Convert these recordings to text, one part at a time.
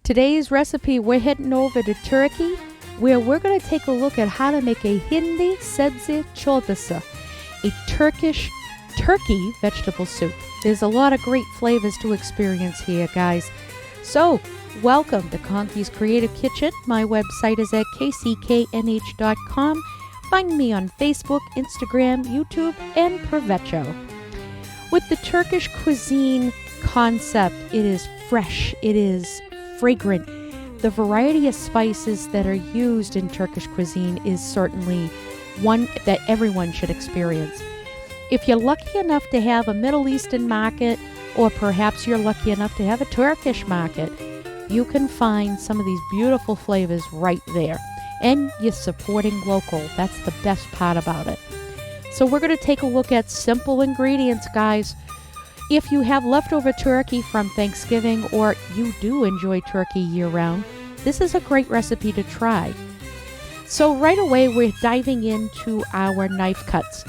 Today's recipe, we're heading over to Turkey, where we're going to take a look at how to make a Hindi Sebze Çorbası, a Turkish turkey vegetable soup. There's a lot of great flavors to experience here, guys. So, welcome to Conky's Creative Kitchen. My website is at kcknh.com. Find me on Facebook, Instagram, YouTube, and Provecho. With the Turkish cuisine concept, it is fresh, it is fragrant. The variety of spices that are used in Turkish cuisine is certainly one that everyone should experience. If you're lucky enough to have a Middle Eastern market, or perhaps you're lucky enough to have a Turkish market, you can find some of these beautiful flavors right there. And you're supporting local. That's the best part about it. So we're going to take a look at simple ingredients, guys. If you have leftover turkey from Thanksgiving, or you do enjoy turkey year-round, this is a great recipe to try. So right away, we're diving into our knife cuts.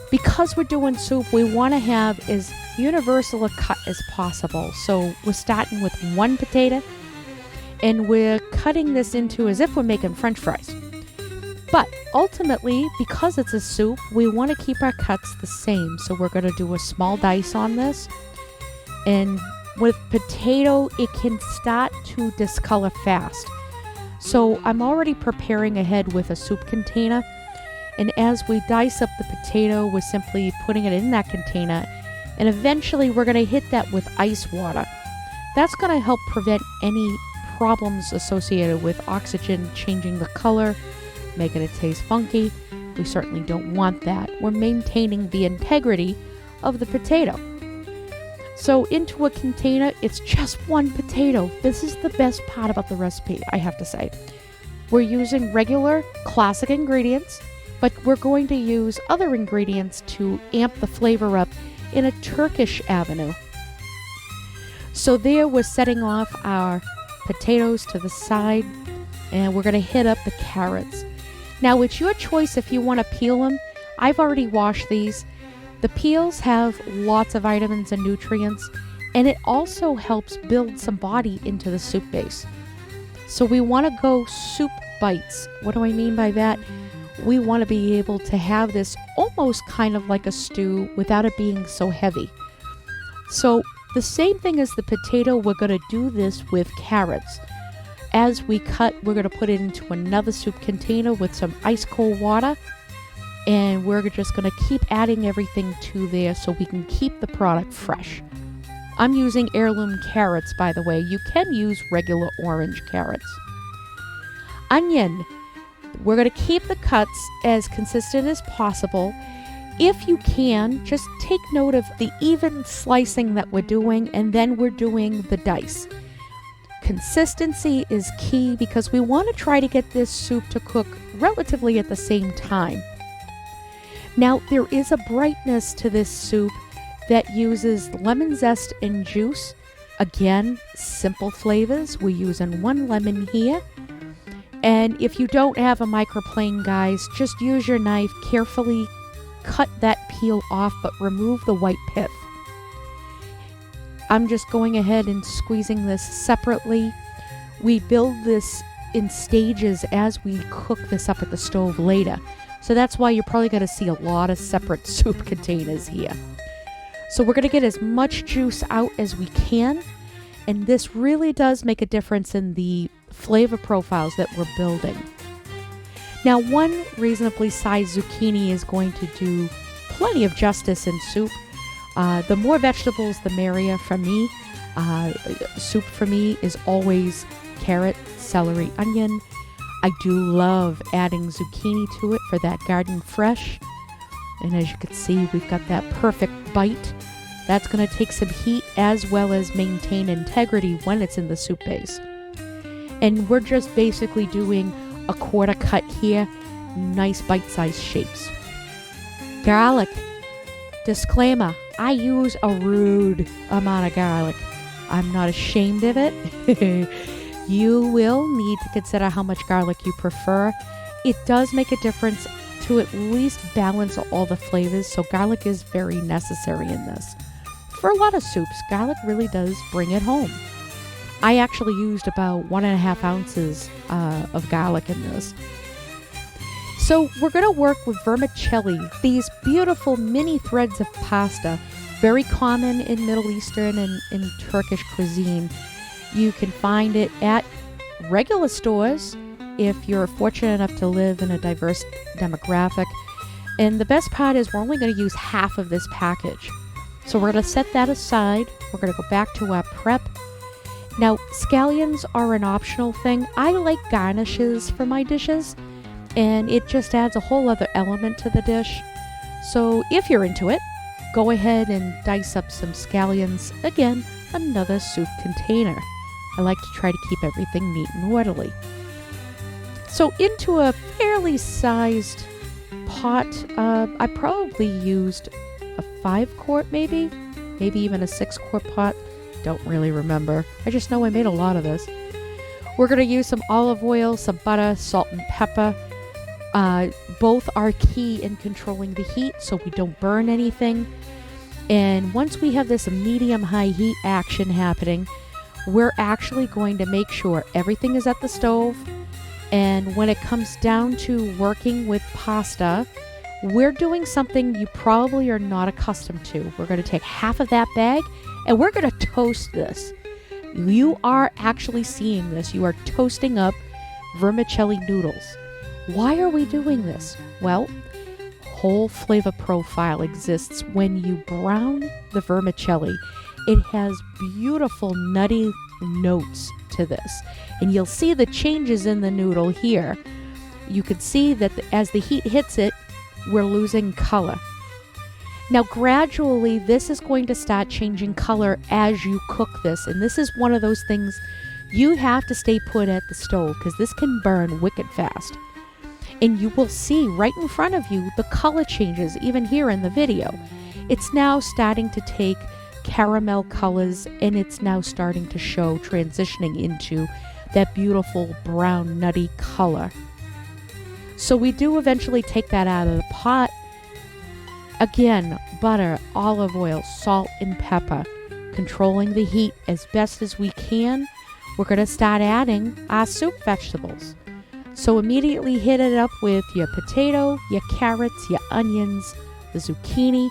Because we're doing soup, we want to have as universal a cut as possible. So we're starting with one potato, and we're cutting this into as if we're making French fries. But ultimately, because it's a soup, we want to keep our cuts the same. So we're going to do a small dice on this. And with potato, it can start to discolor fast. So I'm already preparing ahead with a soup container. And as we dice up the potato, we're simply putting it in that container. And eventually we're going to hit that with ice water. That's going to help prevent any problems associated with oxygen changing the color, making it taste funky. We certainly don't want that. We're maintaining the integrity of the potato. So into a container, it's just one potato. This is the best part about the recipe, I have to say. We're using regular classic ingredients, but we're going to use other ingredients to amp the flavor up in a Turkish avenue. So there we're setting off our potatoes to the side, and we're going to hit up the carrots. Now it's your choice if you want to peel them. I've already washed these. The peels have lots of vitamins and nutrients, and it also helps build some body into the soup base. So we want to go soup bites. What do I mean by that? We want to be able to have this almost kind of like a stew without it being so heavy. So the same thing as the potato, we're going to do this with carrots. As we cut, we're going to put it into another soup container with some ice cold water. And we're just going to keep adding everything to there so we can keep the product fresh. I'm using heirloom carrots, by the way. You can use regular orange carrots. Onion. We're going to keep the cuts as consistent as possible. If you can, just take note of the even slicing that we're doing, and then we're doing the dice. Consistency is key because we want to try to get this soup to cook relatively at the same time. Now, there is a brightness to this soup that uses lemon zest and juice. Again, simple flavors. We're using one lemon here. And if you don't have a microplane, guys, just use your knife, carefully cut that peel off, but remove the white pith. I'm just going ahead and squeezing this separately. We build this in stages as we cook this up at the stove later. So that's why you're probably going to see a lot of separate soup containers here. So we're going to get as much juice out as we can. And this really does make a difference in the flavor profiles that we're building. Now, one reasonably sized zucchini is going to do plenty of justice in soup. The more vegetables, the merrier for me. Soup for me is always carrot, celery, onion. I do love adding zucchini to it for that garden fresh. And as you can see, we've got that perfect bite. That's going to take some heat as well as maintain integrity when it's in the soup base. And we're just basically doing a quarter cut here, nice bite-sized shapes. Garlic. Disclaimer, I use a rude amount of garlic. I'm not ashamed of it. You will need to consider how much garlic you prefer. It does make a difference to at least balance all the flavors, so garlic is very necessary in this. For a lot of soups, garlic really does bring it home. I actually used about 1.5 ounces of garlic in this. So we're going to work with vermicelli, these beautiful mini threads of pasta, very common in Middle Eastern and in Turkish cuisine. You can find it at regular stores if you're fortunate enough to live in a diverse demographic. And the best part is we're only going to use half of this package. So we're going to set that aside. We're going to go back to our prep. Now, scallions are an optional thing. I like garnishes for my dishes, and it just adds a whole other element to the dish. So if you're into it, go ahead and dice up some scallions. Again, another soup container. I like to try to keep everything neat and orderly. So into a fairly sized pot, I probably used a 5-quart maybe even a 6-quart pot. Don't really remember. I just know I made a lot of this. We're going to use some olive oil, some butter, salt, and pepper. Both are key in controlling the heat so we don't burn anything. And once we have this medium-high heat action happening, we're actually going to make sure everything is at the stove. And when it comes down to working with pasta, we're doing something you probably are not accustomed to. We're going to take half of that bag and we're going to toast this. You are actually seeing this. You are toasting up vermicelli noodles. Why are we doing this? Well, whole flavor profile exists when you brown the vermicelli. It has beautiful nutty notes to this. And you'll see the changes in the noodle here. You can see that as the heat hits it, we're losing color. Now gradually this is going to start changing color as you cook this, and this is one of those things you have to stay put at the stove because this can burn wicked fast. And you will see right in front of you the color changes even here in the video. It's now starting to take caramel colors and it's now starting to show, transitioning into that beautiful brown nutty color. So we do eventually take that out of the pot. Again, butter, olive oil, salt, and pepper, controlling the heat as best as we can. We're going to start adding our soup vegetables. So immediately hit it up with your potato, your carrots, your onions, the zucchini.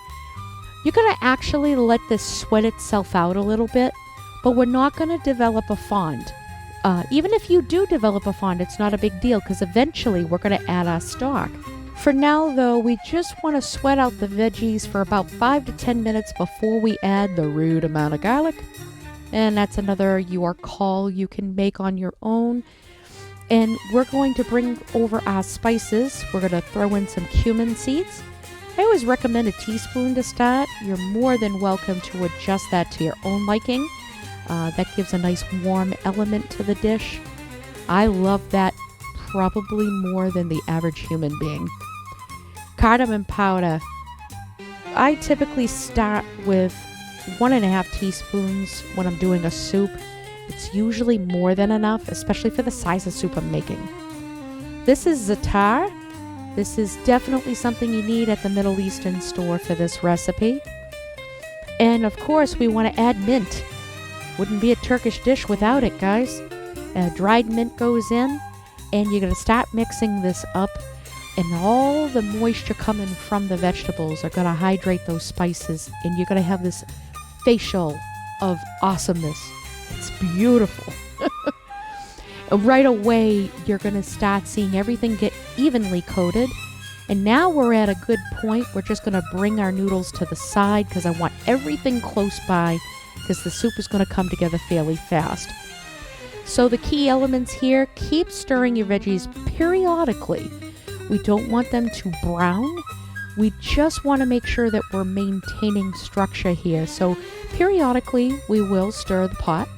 You're going to actually let this sweat itself out a little bit, but we're not going to develop a fond. Even if you do develop a fond, it's not a big deal because eventually we're going to add our stock. For now, though, we just want to sweat out the veggies for about 5 to 10 minutes before we add the rude amount of garlic. And that's another your call you can make on your own. And we're going to bring over our spices. We're going to throw in some cumin seeds. I always recommend a teaspoon to start. You're more than welcome to adjust that to your own liking. That gives a nice warm element to the dish. I love that probably more than the average human being. Cardamom powder. I typically start with 1.5 teaspoons when I'm doing a soup. It's usually more than enough, especially for the size of soup I'm making. This is za'atar. This is definitely something you need at the Middle Eastern store for this recipe. And of course, we want to add mint. Wouldn't be a Turkish dish without it, guys. Dried mint goes in, and you're going to start mixing this up, and all the moisture coming from the vegetables are going to hydrate those spices, and you're going to have this facial of awesomeness. It's beautiful. Right away, you're going to start seeing everything get evenly coated. And now we're at a good point. We're just going to bring our noodles to the side because I want everything close by because the soup is going to come together fairly fast. So the key elements here, keep stirring your veggies periodically. We don't want them to brown. We just want to make sure that we're maintaining structure here. So periodically, we will stir the pot.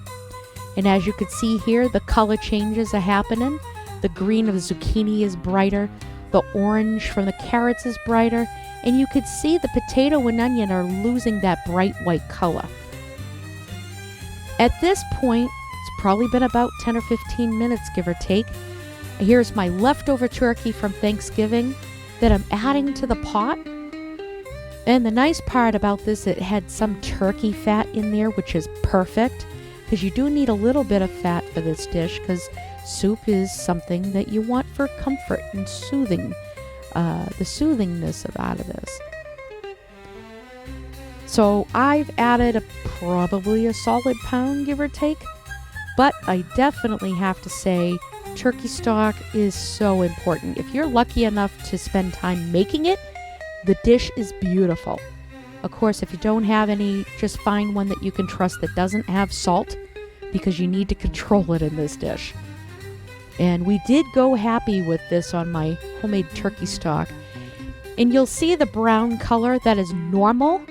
And as you can see here, the color changes are happening. The green of the zucchini is brighter. The orange from the carrots is brighter. And you can see the potato and onion are losing that bright white color. At this point, it's probably been about 10 or 15 minutes, give or take. Here's my leftover turkey from Thanksgiving that I'm adding to the pot. And the nice part about this, it had some turkey fat in there, which is perfect. because you do need a little bit of fat for this dish, because soup is something that you want for comfort and soothing, the soothingness out of this. So I've added probably a solid pound, give or take, but I definitely have to say turkey stock is so important. If you're lucky enough to spend time making it, the dish is beautiful. Of course, if you don't have any, just find one that you can trust that doesn't have salt, because you need to control it in this dish. And we did go happy with this on my homemade turkey stock. And you'll see the brown color, that is normal.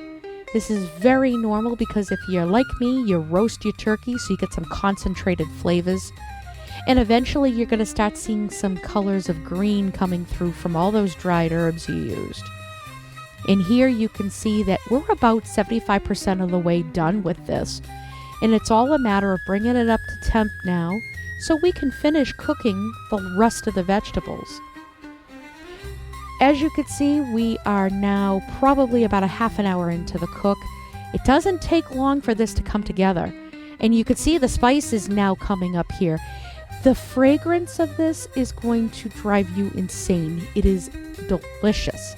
This is very normal, because if you're like me, you roast your turkey so you get some concentrated flavors. And eventually you're going to start seeing some colors of green coming through from all those dried herbs you used. And here you can see that we're about 75% of the way done with this. And it's all a matter of bringing it up to temp now so we can finish cooking the rest of the vegetables. As you can see, we are now probably about a half an hour into the cook. It doesn't take long for this to come together. And you can see the spice is now coming up here. The fragrance of this is going to drive you insane. It is delicious.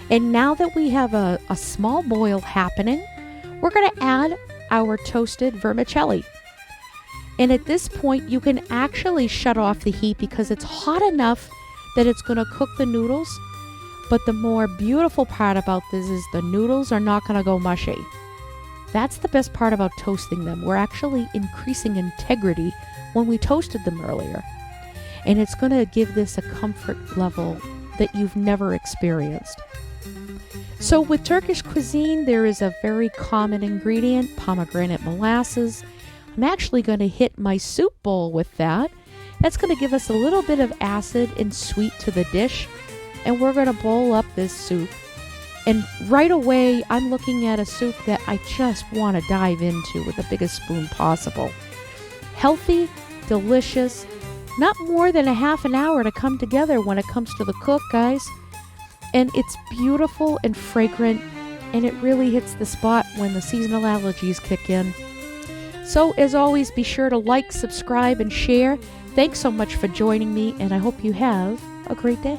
And now that we have a small boil happening, we're going to add our toasted vermicelli. And at this point, you can actually shut off the heat because it's hot enough that it's going to cook the noodles. But the more beautiful part about this is the noodles are not going to go mushy. That's the best part about toasting them. We're actually increasing integrity when we toasted them earlier. And it's going to give this a comfort level that you've never experienced. So with Turkish cuisine, there is a very common ingredient, pomegranate molasses. I'm actually going to hit my soup bowl with that. That's going to give us a little bit of acid and sweet to the dish. And we're going to bowl up this soup. And right away, I'm looking at a soup that I just want to dive into with the biggest spoon possible. Healthy, delicious, not more than a half an hour to come together when it comes to the cook, guys. And it's beautiful and fragrant, and it really hits the spot when the seasonal allergies kick in. So, as always, be sure to like, subscribe, and share. Thanks so much for joining me, and I hope you have a great day.